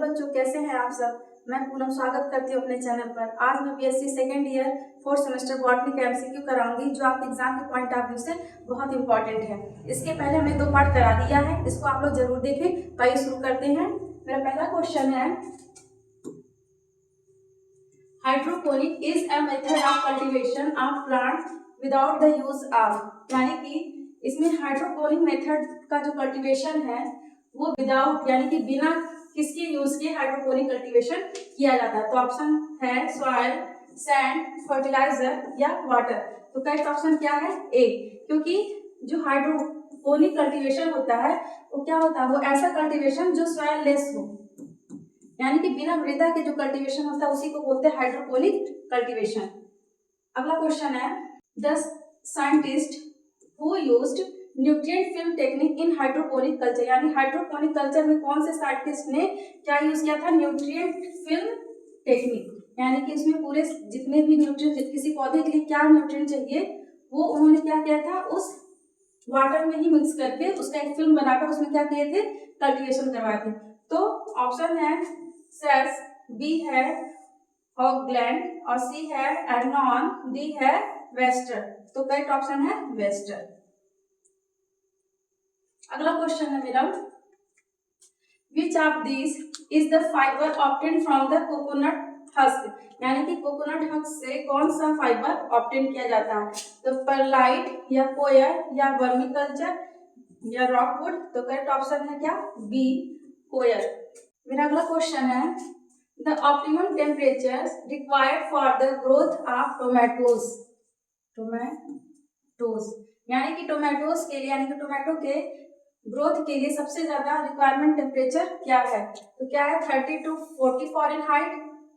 बच्चों, कैसे हैं आप सब। मैं पूनम स्वागत करती हूँ अपने चैनल पर। आज मैं BSc second year 4th semester botany का एमसीक्यू कराऊंगी, जो आपके एग्जाम के पॉइंट ऑफ व्यू से बहुत इंपॉर्टेंट है। इसके पहले हमने 2 पार्ट करा दिया है, इसको आप लोग जरूर देखें। तो आइए शुरू करते हैं। मेरा पहला क्वेश्चन है, hydroponic is a method of cultivation of plant without the use of, यानी कि इसमें हाइड्रोपोनिक मेथड का जो कल्टीवेशन है वो विदाउट यानी कि बिना किसके यूज के हाइड्रोपोनिक कल्टीवेशन किया जाता है। तो ऑप्शन है सॉइल, सैंड, फर्टिलाइजर या वाटर। तो करेक्ट ऑप्शन क्या है? ए। क्योंकि जो हाइड्रोपोनिक कल्टीवेशन होता है वो क्या होता है, वो ऐसा कल्टीवेशन जो सॉइल लेस हो, यानी कि बिना मृदा के जो कल्टीवेशन होता है उसी को बोलते हैं हाइड्रोपोनिक कल्टीवेशन। अगला क्वेश्चन है, the scientist who used nutrient film technique in hydroponic culture, यानी हाइड्रोपोनिक कल्चर में कौन से साइंटिस्ट ने क्या यूज किया था? न्यूट्रिएंट फिल्म टेक्निक, यानी कि इसमें पूरे जितने भी न्यूट्रिएंट, किसी पौधे के लिए क्या न्यूट्रिएंट चाहिए वो उन्होंने क्या किया था, उस वाटर में ही मिक्स करके उसका एक फिल्म बनाकर उसमें क्या किए थे, कल्टीवेशन करवाए थे। तो ऑप्शन है सेल्स, बी है हॉगलैंड और सी है एडनॉन, डी है वेस्टर। तो करेक्ट ऑप्शन है वेस्टर। अगला क्वेश्चन है मेरा, which of this is the fibre obtain from the coconut husk, यानी कि कोकोनट हस्क से कौन सा फाइबर ऑब्टेन किया जाता है? तो परलाइट या कोयर या वर्मिकल्चर या रॉकवुड। तो करेक्ट ऑप्शन है क्या? बी, कोयर। मेरा अगला क्वेश्चन है, the optimum temperature required for the growth of tomatoes, यानी कि टोमेटोज के लिए, यानी कि टोमेटो के ग्रोथ के लिए सबसे ज्यादा रिक्वायरमेंट टेम्परेचर क्या है? तो क्या है? 30 to 40 फ़ारेनहाइट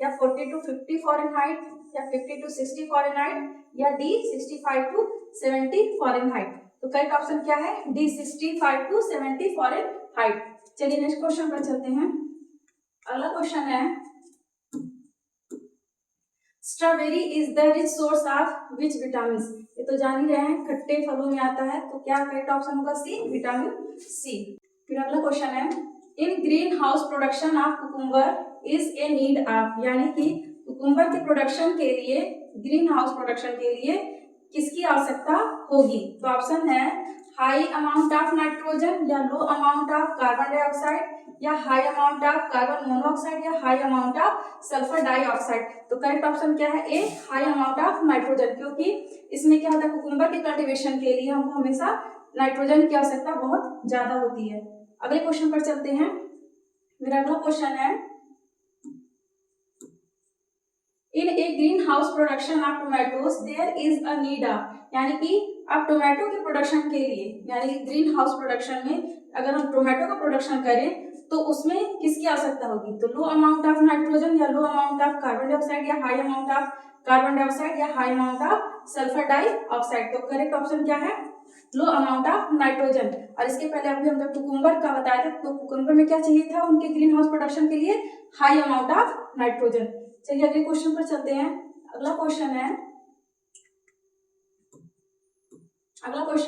या 40 to 50 फ़ारेनहाइट या 50 to 60 फ़ारेनहाइट या डी 65 to 70 फ़ारेनहाइट। तो करेक्ट ऑप्शन क्या है? D 65 to 70 Fahrenheit. चलिए नेक्स्ट क्वेश्चन पर चलते हैं। अगला क्वेश्चन है, strawberry is the rich source of which vitamin. ये तो जान ही रहे हैं, खट्टे फलों में आता है। तो क्या करेक्ट ऑप्शन होगा? सी, विटामिन सी। फिर अगला क्वेश्चन है, इन green house production of cucumber is a need of, यानी कि कुकुम्बर के प्रोडक्शन के लिए, ग्रीन हाउस प्रोडक्शन के लिए किसकी आवश्यकता होगी? तो ऑप्शन है हाई अमाउंट ऑफ नाइट्रोजन या low amount of carbon dioxide या high amount of carbon monoxide या high amount of sulphur dioxide. तो करेक्ट ऑप्शन क्या है? A, high amount of nitrogen. क्योंकि इसमें क्या होता है, कुकुम्बर के कल्टीवेशन के लिए हमको हमेशा नाइट्रोजन की आवश्यकता बहुत ज्यादा होती है। अगले क्वेश्चन पर चलते हैं। मेरा अगला क्वेश्चन है, in a greenhouse production of tomatoes there is a need of, यानी कि अब टोमेटो के प्रोडक्शन के लिए, यानी कि ग्रीन हाउस प्रोडक्शन में अगर हम टोमेटो का प्रोडक्शन करें तो उसमें किसकी आवश्यकता होगी? तो लो अमाउंट ऑफ नाइट्रोजन या low amount of carbon dioxide या high amount of carbon dioxide या high amount of sulphur dioxide. तो करेक्ट ऑप्शन क्या है? Low amount of nitrogen. और इसके पहले अभी हम जब कुकुम्बर का बताया था, तो कुकुम्बर में क्या चाहिए था उनके ग्रीन हाउस प्रोडक्शन के लिए? High amount of nitrogen. चलिए अगले क्वेश्चन पर चलते हैं। अगला क्वेश्चन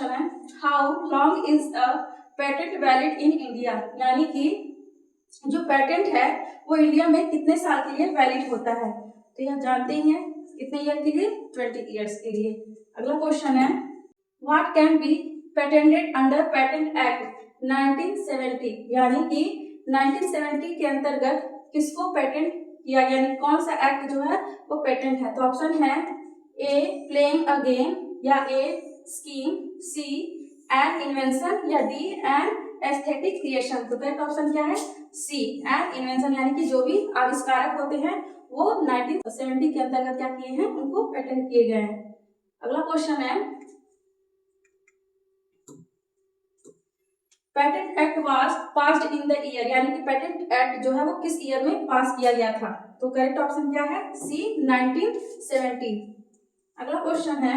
है, how long is a patent valid in India, यानी कि जो पेटेंट है वो इंडिया में कितने साल के लिए वैलिड होता है? तो यह जानते ही हैं, कितने ईयर के लिए? 20 ईयर्स के लिए। अगला क्वेश्चन है, what can be patented under patent act 1970, यानी कि 1970 के अंतर्गत किसको पेटेंट किया गया, यानी कौन सा एक्ट जो है वो पेटेंट है? तो ऑप्शन है ए, प्लेइंग अ गेम या ए, स्कीम, सी, एन इन्वेंशन या डी, एन एस्थेटिक क्रिएशन। तो करेक्ट ऑप्शन क्या है? सी, एन इन्वेंशन, यानी कि जो भी आविष्कारक होते हैं वो 1970 के अंतर्गत क्या किए हैं, उनको पेटेंट किए गए हैं। अगला क्वेश्चन है, patent act was passed in the year, यानी कि पेटेंट एक्ट जो है वो किस ईयर में पास किया गया था? तो करेक्ट ऑप्शन क्या है? सी, 1970। अगला क्वेश्चन है,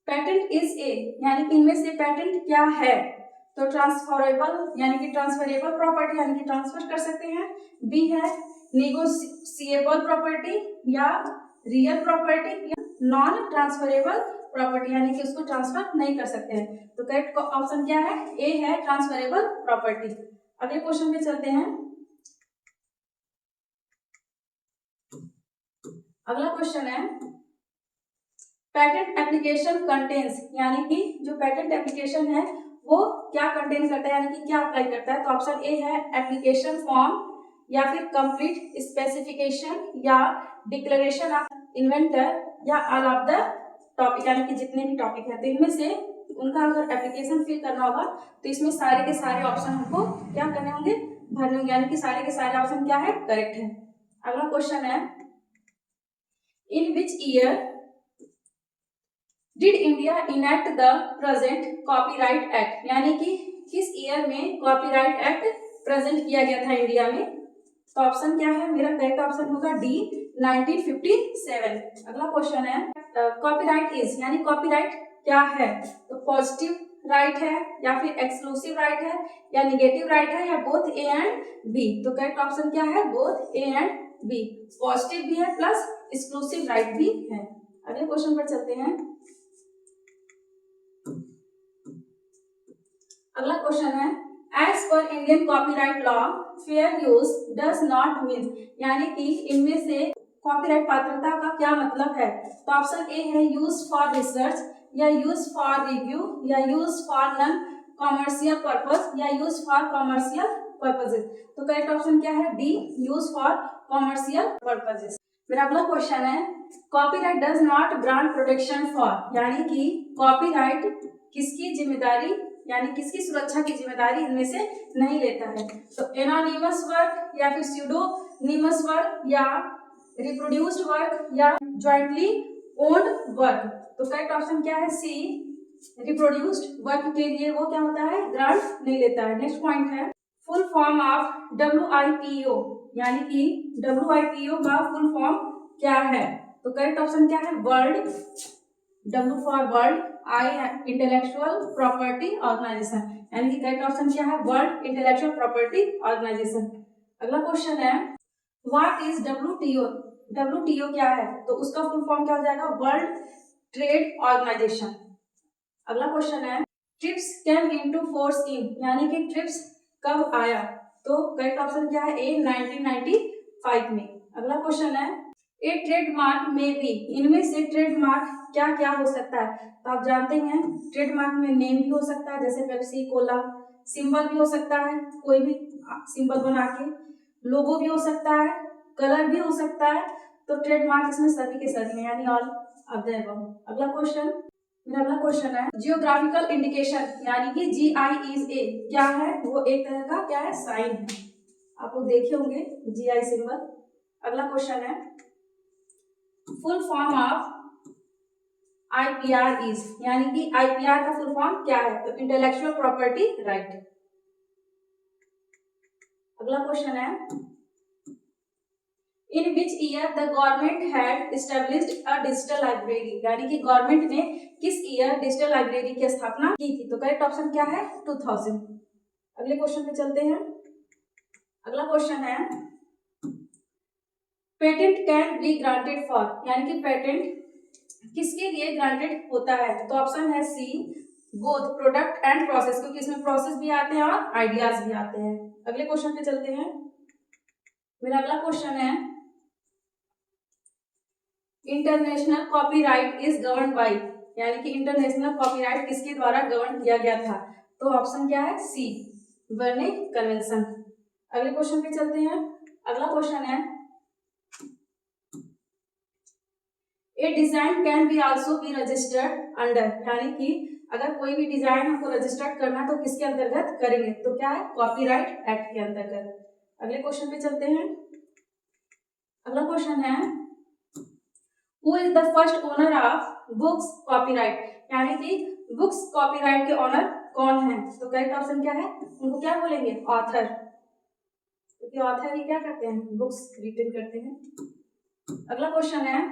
पेटेंट इज ए, यानी कि इनमें से पेटेंट क्या है? तो ट्रांसफरेबल, यानी कि ट्रांसफरेबल प्रॉपर्टी, यानी कि ट्रांसफर कर सकते हैं। बी है नेगोशिएबल प्रॉपर्टी या रियल प्रॉपर्टी या नॉन ट्रांसफरेबल प्रॉपर्टी, यानी कि उसको ट्रांसफर नहीं कर सकते हैं। तो करेक्ट ऑप्शन क्या है? ए है ट्रांसफरेबल प्रॉपर्टी। अगले क्वेश्चन पे चलते हैं। अगला क्वेश्चन है पेटेंट एप्लीकेशन कंटेन्स, यानी कि जो पेटेंट एप्लीकेशन है वो क्या कंटेन करता है, यानी कि क्या अप्लाई करता है। तो ऑप्शन ए है एप्लीकेशन फॉर्म, या फिर कंप्लीट स्पेसिफिकेशन, या डिक्लेरेशन ऑफ इन्वेंटर, या ऑल ऑफ द टॉपिक, यानी कि जितने भी टॉपिक है। तो इनमें से उनका अगर एप्लीकेशन फिल करना होगा तो इसमें सारे के सारे ऑप्शन हमको क्या करने होंगे, भरने होंगे, यानी कि सारे के सारे ऑप्शन क्या है, करेक्ट है। अगला क्वेश्चन है in which year did India enact the present copyright act, यानी कि किस ईयर में कॉपीराइट एक्ट प्रेजेंट किया गया था इंडिया में। तो ऑप्शन क्या है, मेरा करेक्ट ऑप्शन होगा डी 1957। अगला क्वेश्चन है कॉपीराइट इज, यानी कॉपीराइट क्या है। तो पॉजिटिव राइट है, या फिर एक्सक्लूसिव राइट है, या निगेटिव राइट है, या बोथ ए एंड बी। तो करेक्ट ऑप्शन क्या है, both A and B. Positive भी है प्लस एक्सक्लूसिव राइट भी है। अगले क्वेश्चन पर चलते हैं। अगला क्वेश्चन है as per Indian copyright law fair use does not mean, यानी कि इनमें से कॉपीराइट पात्रता का क्या मतलब है। तो ऑप्शन ए है यूज फॉर रिसर्च, या यूज फॉर रिव्यू, या use for non commercial purpose, या यूज फॉर कॉमर्शियल पर्पसेस। तो करेक्ट ऑप्शन क्या है, D use for commercial purposes. मेरा अगला क्वेश्चन है copyright does not grant protection for, यानी कि कॉपीराइट किसकी जिम्मेदारी, यानी किसकी सुरक्षा की जिम्मेदारी इनमें से नहीं लेता है। तो एनोनिमस वर्क, या फिर स्यूडोनिमस वर्क, या रिप्रोड्यूस्ड वर्क, या जॉइंटली ओन्ड वर्क। तो करेक्ट ऑप्शन क्या है, सी रिप्रोड्यूस्ड वर्क के लिए वो क्या होता है, ग्रांट नहीं लेता है। नेक्स्ट पॉइंट है फुल फॉर्म ऑफ WIPO, यानी कि WIPO का फुल फॉर्म क्या है। तो करेक्ट ऑप्शन क्या है, world, W for world, I intellectual property organisation, यानी कि करेक्ट ऑप्शन क्या है, वर्ल्ड इंटेलेक्चुअल प्रॉपर्टी ऑर्गेनाइजेशन। अगला क्वेश्चन है व्हाट इज WTO, WTO क्या है। तो उसका फुल फॉर्म क्या हो जाएगा, वर्ल्ड ट्रेड ऑर्गेनाइजेशन। अगला क्वेश्चन है trips came into force in, यानी कि ट्रिप्स कब आया। तो करेक्ट ऑप्शन क्या है, ए 1995 में। अगला क्वेश्चन है ए ट्रेडमार्क में भी, इनमें से ट्रेडमार्क क्या क्या हो सकता है। तो आप जानते हैं ट्रेडमार्क में नेम भी हो सकता है, जैसे पेप्सी कोला, सिंबल भी हो सकता है, कोई भी सिंबल बना के, लोगो भी हो सकता है, कलर भी हो सकता है। तो ट्रेडमार्क इसमें सभी के सभी हैं, यानी ऑल ऑफ द अबव। अगला क्वेश्चन, मेरा अगला क्वेश्चन है जियोग्राफिकल इंडिकेशन, यानी कि GIA क्या है, वो एक तरह का क्या है, साइन है। आप लोग देखे होंगे GI सिंबल। अगला क्वेश्चन है full form of IPR is, यानी कि IPR का फुल फॉर्म क्या है। तो इंटेलेक्चुअल प्रॉपर्टी राइट। अगला क्वेश्चन है in which year the government had established a digital library, यानी कि गवर्नमेंट ने किस ईयर डिजिटल लाइब्रेरी की स्थापना की थी। तो करेक्ट ऑप्शन क्या है, 2000। अगले क्वेश्चन पे चलते हैं। अगला क्वेश्चन है patent can be granted for, यानी कि पेटेंट किसके लिए ग्रांटेड होता है। तो ऑप्शन है C both product and process, क्योंकि इसमें प्रोसेस भी आते हैं और आइडियाज भी आते हैं। अगले क्वेश्चन पे चलते हैं। मेरा अगला क्वेश्चन है international copyright is govern by, यानी कि इंटरनेशनल कॉपीराइट किसके द्वारा गवर्न किया गया था। तो ऑप्शन क्या है, सी बर्ने कन्वेंशन। अगले क्वेश्चन पे चलते हैं। अगला क्वेश्चन है A design can be also be registered under, यानी कि अगर कोई भी डिजाइन हमको रजिस्टर्ड करना तो किसके अंतर्गत करेंगे। तो क्या है, कॉपीराइट एक्ट के अंतर्गत। अगले क्वेश्चन पे चलते हैं। अगला क्वेश्चन है who is the first owner of books copyright, यानी कि बुक्स कॉपीराइट के ओनर कौन है। तो करेक्ट ऑप्शन क्या है, उनको क्या बोलेंगे, ऑथर, क्योंकि ऑथर ही क्या करते हैं, बुक्स रिटन करते हैं। अगला क्वेश्चन है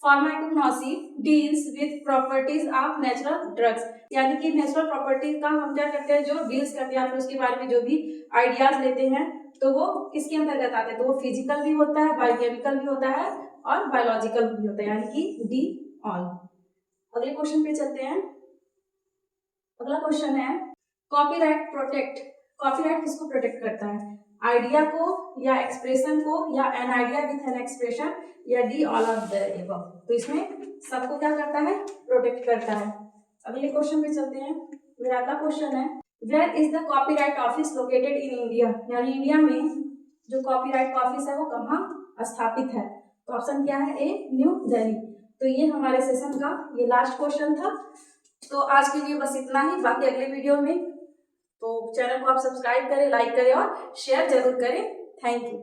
pharmacognosy deals with properties of natural drugs, यानी कि नेचुरल प्रॉपर्टी का हम क्या करते हैं, जो डील्स करते हैं, फिर उसके बारे में जो भी आइडियाज लेते हैं, तो वो किसके अंतर्गत आते हैं। तो वो फिजिकल भी होता है, बायोकेमिकल भी होता है, और बायोलॉजिकल भी होता है, यानी कि डी ऑल। अगले क्वेश्चन पे चलते हैं। अगला क्वेश्चन है कॉपीराइट प्रोटेक्ट, कॉपीराइट किसको प्रोटेक्ट करता है। आइडिया को या एक्सप्रेशन को या an idea with an expression या D all of the above. तो इसमें सबको क्या करता है, प्रोटेक्ट करता है। अगले क्वेश्चन पे चलते हैं। मेरा अगला क्वेश्चन है where is the copyright office located in India, यानी इंडिया में जो कॉपीराइट ऑफिस है वो कहाँ स्थापित है। तो ऑप्शन क्या है, ए न्यू दिल्ली। तो ये हमारे सेशन का ये लास्ट क्वेश्चन था। तो आज के लिए बस इतना ही, बाकी अगले वीडियो में तो चैनल को आप सब्सक्राइब करें, लाइक करें और शेयर जरूर करें। Thank you.